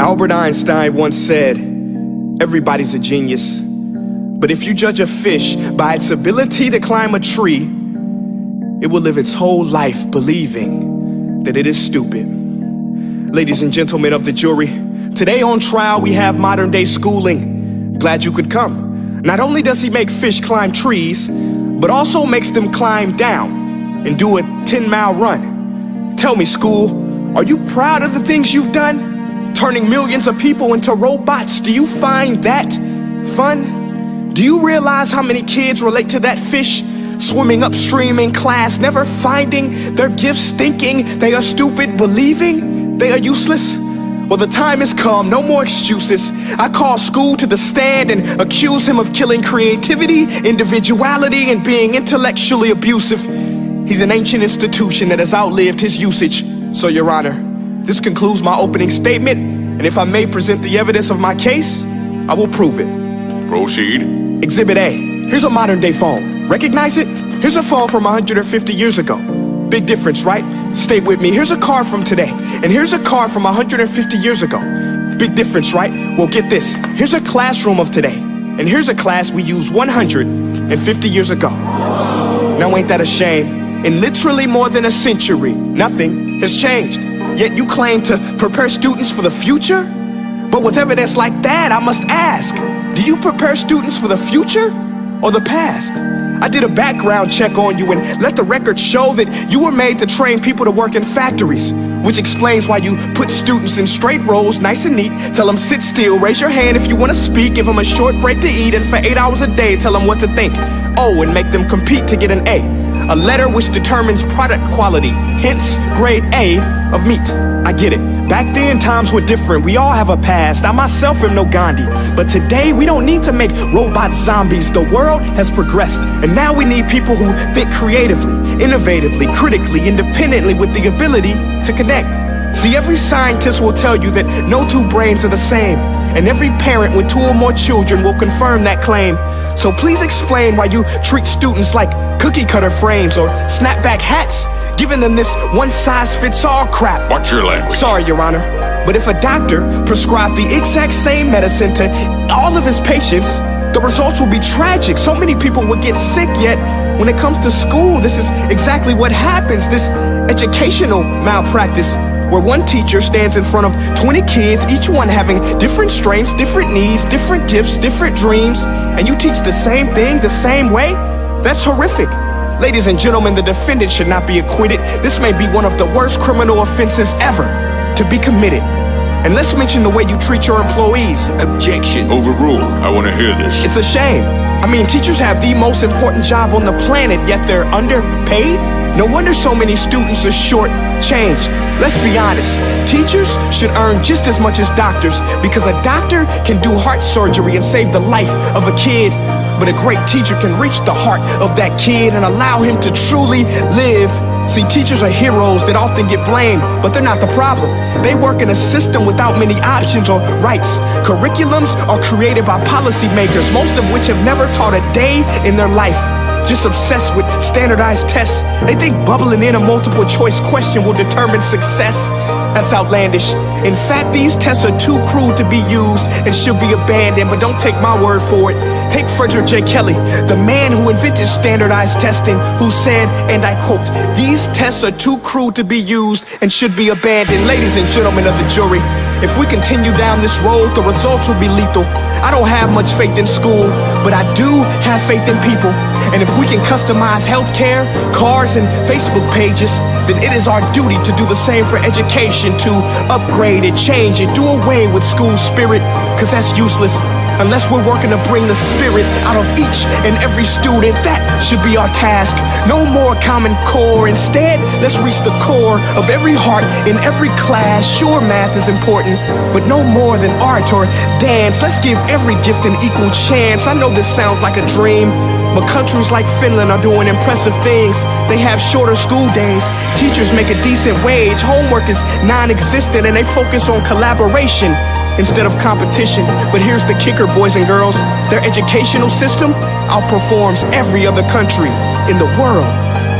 Albert Einstein once said, everybody's a genius, but if you judge a fish by its ability to climb a tree, it will live its whole life believing that it is stupid. Ladies and gentlemen of the jury, today on trial we have modern day schooling. Glad you could come. Not only does he make fish climb trees, but also makes them climb down and do a 10-mile run. Tell me, school, are you proud of the things you've done? Turning millions of people into robots, do you find that fun? Do you realize how many kids relate to that fish? Swimming upstream in class, never finding their gifts, thinking they are stupid, believing they are useless? Well, the time has come, no more excuses. I call school to the stand and accuse him of killing creativity, individuality, and being intellectually abusive. He's an ancient institution that has outlived his usage. So, Your Honor, this concludes my opening statement, and if I may present the evidence of my case, I will prove it. Proceed. Exhibit A. Here's a modern day phone. Recognize it? Here's a phone from 150 years ago. Big difference, right? Stay with me. Here's a car from today, and here's a car from 150 years ago. Big difference, right? Well, get this. Here's a classroom of today, and here's a class we used 150 years ago. Now, ain't that a shame? In literally more than a century, nothing has changed. Yet you claim to prepare students for the future? But with evidence like that, I must ask, do you prepare students for the future or the past? I did a background check on you and let the record show that you were made to train people to work in factories, which explains why you put students in straight rows, nice and neat, tell them sit still, raise your hand if you want to speak, give them a short break to eat, and for 8 hours a day, tell them what to think. Oh, and make them compete to get an A letter which determines product quality, hence grade A of meat. I get it. Back then, times were different. We all have a past. I myself am no Gandhi. But today, we don't need to make robot zombies. The world has progressed. And now we need people who think creatively, innovatively, critically, independently, with the ability to connect. See, every scientist will tell you that no two brains are the same. And every parent with 2 or more children will confirm that claim. So please explain why you treat students like cookie cutter frames or snapback hats, giving them this one-size-fits-all crap. Watch your language. Sorry, Your Honor, but if a doctor prescribed the exact same medicine to all of his patients, the results will be tragic. So many people would get sick, yet when it comes to school, this is exactly what happens, this educational malpractice, where one teacher stands in front of 20 kids, each one having different strengths, different needs, different gifts, different dreams, and you teach the same thing the same way? That's horrific. Ladies and gentlemen, the defendant should not be acquitted. This may be one of the worst criminal offenses ever to be committed. And let's mention the way you treat your employees. Objection. Overruled. I want to hear this. It's a shame. I mean, teachers have the most important job on the planet, yet they're underpaid? No wonder so many students are short-changed. Let's be honest, teachers should earn just as much as doctors, because a doctor can do heart surgery and save the life of a kid, but a great teacher can reach the heart of that kid and allow him to truly live. See, teachers are heroes that often get blamed, but they're not the problem. They work in a system without many options or rights. Curriculums are created by policymakers, most of which have never taught a day in their life. Just obsessed with standardized tests. They think bubbling in a multiple choice question will determine success. That's outlandish. In fact, these tests are too crude to be used and should be abandoned, but don't take my word for it. Take Frederick J. Kelly, the man who invented standardized testing, who said, and I quote, "These tests are too crude to be used and should be abandoned." Ladies and gentlemen of the jury, if we continue down this road, the results will be lethal. I don't have much faith in school, but I do have faith in people. And if we can customize healthcare, cars, and Facebook pages, then it is our duty to do the same for education, to upgrade it, change it, do away with school spirit, because that's useless. Unless we're working to bring the spirit out of each and every student, that should be our task. No more Common Core. Instead, let's reach the core of every heart in every class. Sure, math is important, but no more than art or dance. Let's give every gift an equal chance. I know this sounds like a dream, but countries like Finland are doing impressive things. They have shorter school days. Teachers make a decent wage. Homework is non-existent, and they focus on collaboration instead of competition. But here's the kicker, boys and girls. Their educational system outperforms every other country in the world.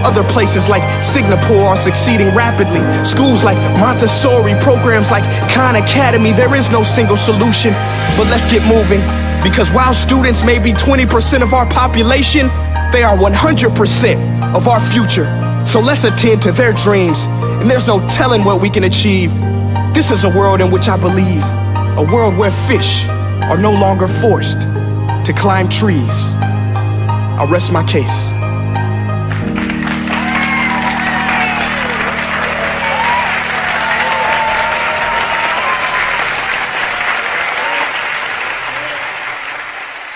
Other places like Singapore are succeeding rapidly. Schools like Montessori, programs like Khan Academy, there is no single solution. But let's get moving, because while students may be 20% of our population, they are 100% of our future. So let's attend to their dreams, and there's no telling what we can achieve. This is a world in which I believe, a world where fish are no longer forced to climb trees. I rest my case.